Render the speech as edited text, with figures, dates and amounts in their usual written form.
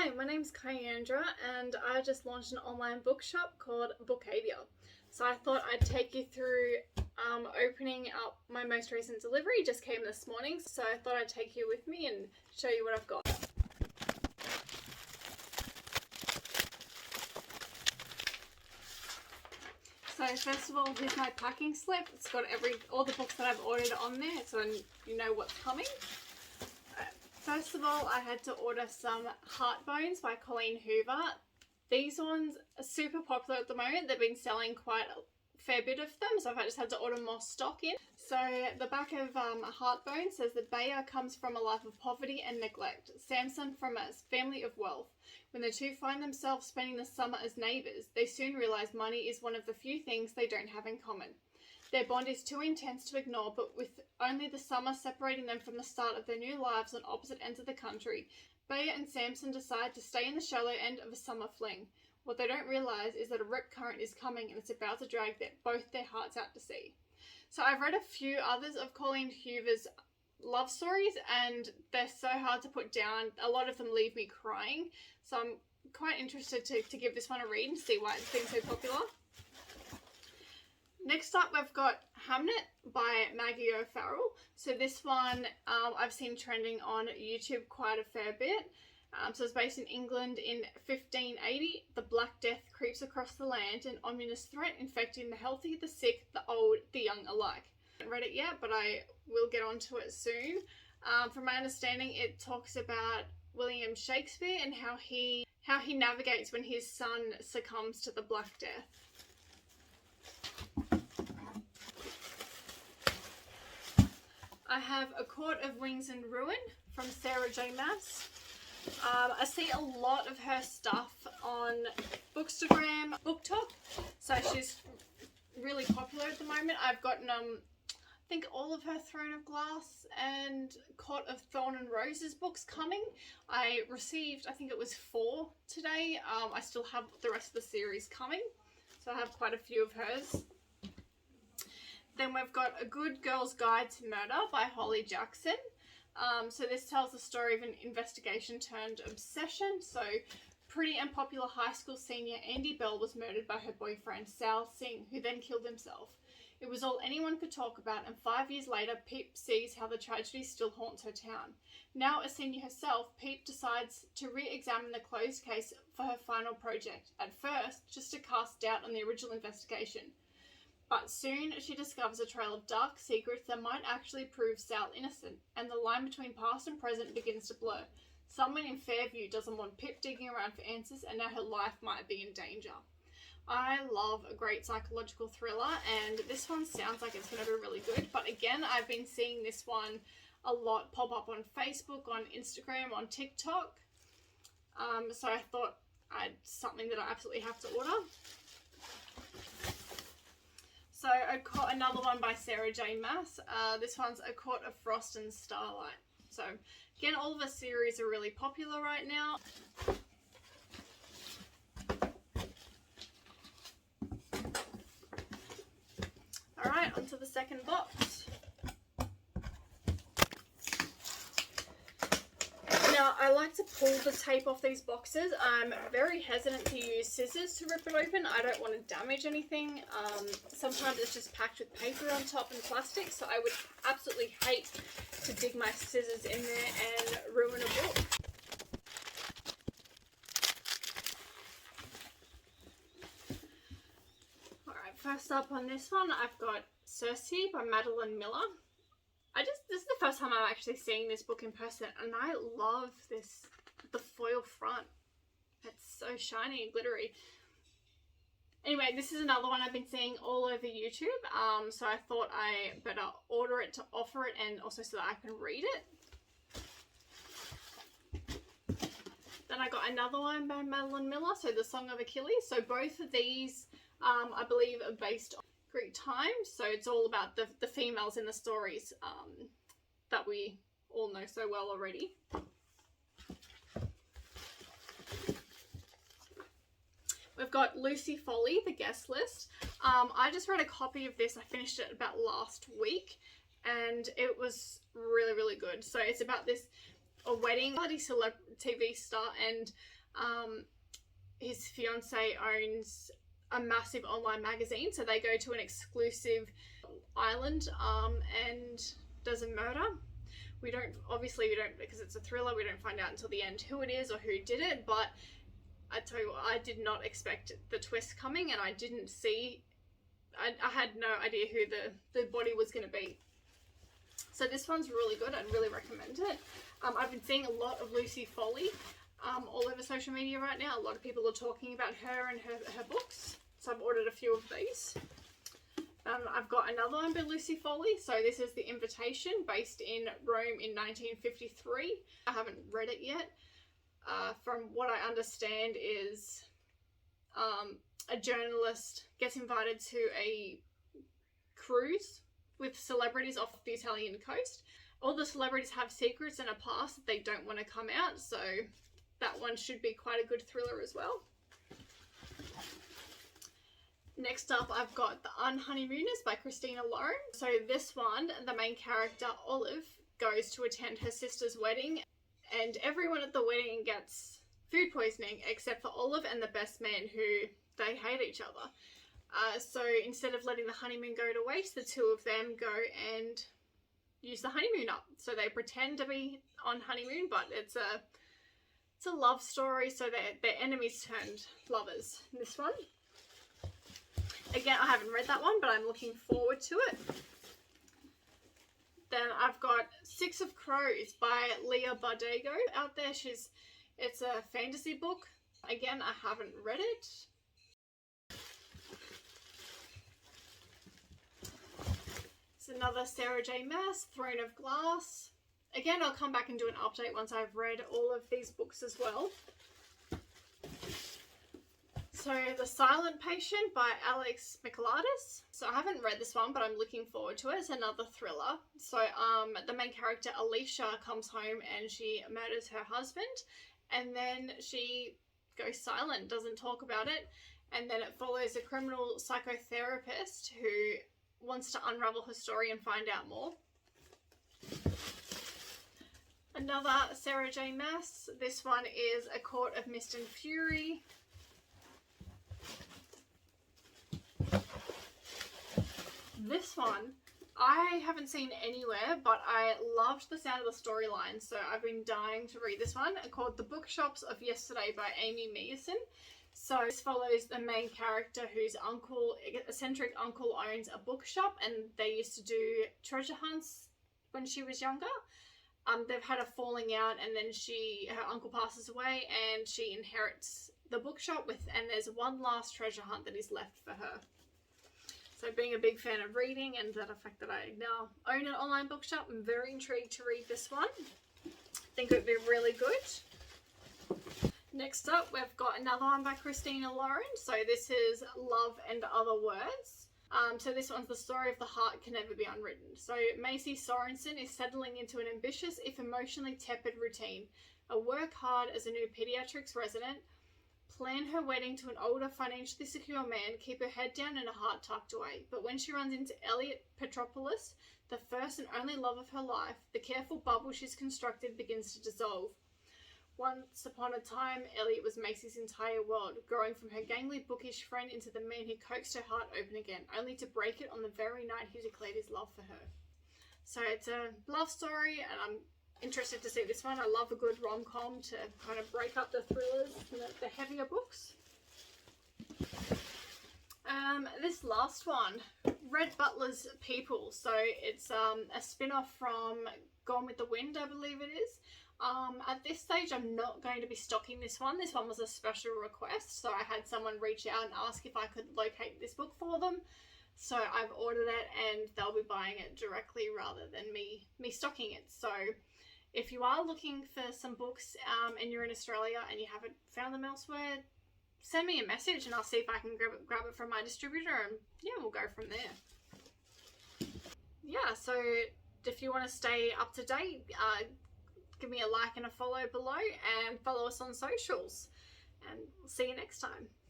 Hi, my name's Kyandra and I just launched an online bookshop called Bookadia. So I thought I'd take you through opening up my most recent delivery. Just came this morning, so I thought I'd take you with me and show you what I've got. So first of all, here's my packing slip. It's got all the books that I've ordered on there, so you know what's coming. First of all, I had to order some Heartbones by Colleen Hoover. These ones are super popular at the moment. They've been selling quite a fair bit of them, so I've just had to order more stock in. So the back of Heartbones says that Bea comes from a life of poverty and neglect, Samson from a family of wealth. When the two find themselves spending the summer as neighbours, they soon realise money is one of the few things they don't have in common. Their bond is too intense to ignore, but with only the summer separating them from the start of their new lives on opposite ends of the country, Bea and Samson decide to stay in the shallow end of a summer fling. What they don't realise is that a rip current is coming and it's about to drag both their hearts out to sea. So I've read a few others of Colleen Hoover's love stories and they're so hard to put down. A lot of them leave me crying. So I'm quite interested to give this one a read and see why it's been so popular. Next up, we've got Hamnet by Maggie O'Farrell. So this one I've seen trending on YouTube quite a fair bit. So it's based in England in 1580. The Black Death creeps across the land, an ominous threat infecting the healthy, the sick, the old, the young alike. I haven't read it yet, but I will get onto it soon. From my understanding, it talks about William Shakespeare and how he navigates when his son succumbs to the Black Death. I have A Court of Wings and Ruin from Sarah J. Maas. I see a lot of her stuff on Bookstagram, BookTok, so she's really popular at the moment. I've gotten I think all of her Throne of Glass and Court of Thorn and Roses books coming. I received, I think it was 4 today. I still have the rest of the series coming, so I have quite a few of hers. Then we've got A Good Girl's Guide to Murder by Holly Jackson. So this tells the story of an investigation turned obsession. So pretty and popular high school senior Andy Bell was murdered by her boyfriend Sal Singh, who then killed himself. It was all anyone could talk about, and 5 years later, Pete sees how the tragedy still haunts her town. Now a senior herself, Pete decides to re-examine the closed case for her final project. At first, just to cast doubt on the original investigation. But soon she discovers a trail of dark secrets that might actually prove Sal innocent, and the line between past and present begins to blur. Someone in Fairview doesn't want Pip digging around for answers, and now her life might be in danger. I love a great psychological thriller, and this one sounds like it's going to be really good. But again, I've been seeing this one a lot pop up on Facebook, on Instagram, on TikTok. So I thought it's something that I absolutely have to order. So another one by Sarah J. Maas. This one's A Court of Frost and Starlight. So again, all of the series are really popular right now. Alright, onto the second box. Now, I like to pull the tape off these boxes. I'm very hesitant to use scissors to rip it open. I don't want to damage anything. Sometimes it's just packed with paper on top and plastic, so I would absolutely hate to dig my scissors in there and ruin a book. Alright, first up on this one, I've got Cersei by Madeleine Miller. This is the first time I'm actually seeing this book in person, and I love the foil front. It's so shiny and glittery. Anyway, this is another one I've been seeing all over YouTube, so I thought I better order it to offer it and also so that I can read it. Then I got another one by Madeleine Miller, so The Song of Achilles. So both of these, I believe, are based on Greek times, so it's all about the females in the stories that we all know so well already. We've got Lucy Foley, The Guest List. I just read a copy of this. I finished it about last week and it was really, really good. So it's about a wedding TV star, and his fiance owns a massive online magazine, so they go to an exclusive island and does a murder. We don't, because it's a thriller, we don't find out until the end who it is or who did it, but I tell you what, I did not expect the twist coming, and I didn't see, I had no idea who the body was going to be. So this one's really good. I'd really recommend it. I've been seeing a lot of Lucy Foley all over social media right now. A lot of people are talking about her and her books, so I've ordered a few of these. I've got another one by Lucy Foley. So this is The Invitation, based in Rome in 1953. I haven't read it yet. From what I understand is a journalist gets invited to a cruise with celebrities off the Italian coast. All the celebrities have secrets and a past that they don't want to come out, so that one should be quite a good thriller as well. Next up, I've got The Honeymooners by Christina. So this one, the main character, Olive, goes to attend her sister's wedding, and everyone at the wedding gets food poisoning except for Olive and the best man, who they hate each other. So instead of letting the honeymoon go to waste, the two of them go and use the honeymoon up. So they pretend to be on honeymoon, but it's a love story, so they're enemies turned lovers in this one. Again, I haven't read that one, but I'm looking forward to it. Then I've got Six of Crows by Leah out there. It's a fantasy book. Again, I haven't read it. It's another Sarah J. Maas, Throne of Glass. Again, I'll come back and do an update once I've read all of these books as well. So The Silent Patient by Alex Michaeladis. So I haven't read this one, but I'm looking forward to it. It's another thriller. So the main character, Alicia, comes home and she murders her husband, and then she goes silent, doesn't talk about it, and then it follows a criminal psychotherapist who wants to unravel her story and find out more. Another Sarah J. Maas. This one is A Court of Mist and Fury. This one I haven't seen anywhere, but I loved the sound of the storyline, so I've been dying to read this one, called The Bookshops of Yesterday by Amy Meerson. So this follows the main character whose eccentric uncle owns a bookshop, and they used to do treasure hunts when she was younger. They've had a falling out, and then her uncle passes away and she inherits the bookshop and there's one last treasure hunt that is left for her. So being a big fan of reading and the fact that I now own an online bookshop, I'm very intrigued to read this one. I think it would be really good. Next up, we've got another one by Christina. So this is Love and Other Words. So this one's The Story of the Heart Can Never Be Unwritten. So Macy Sorensen is settling into an ambitious, if emotionally tepid routine. Work hard as a new pediatrics resident, plan her wedding to an older, financially secure man, keep her head down and her heart tucked away. But when she runs into Elliot Petropoulos, the first and only love of her life, the careful bubble she's constructed begins to dissolve. Once upon a time, Elliot was Macy's entire world, growing from her gangly, bookish friend into the man who coaxed her heart open again, only to break it on the very night he declared his love for her. So it's a love story, and I'm interested to see this one. I love a good rom-com to kind of break up the thrillers and the heavier books. This last one, Red Butler's People. So it's a spin-off from Gone with the Wind, I believe it is. At this stage, I'm not going to be stocking this one. This one was a special request, so I had someone reach out and ask if I could locate this book for them. So I've ordered it, and they'll be buying it directly rather than me stocking it. So if you are looking for some books and you're in Australia and you haven't found them elsewhere, send me a message and I'll see if I can grab it from my distributor, and yeah, we'll go from there. Yeah, so if you want to stay up to date, give me a like and a follow below, and follow us on socials, and we'll see you next time.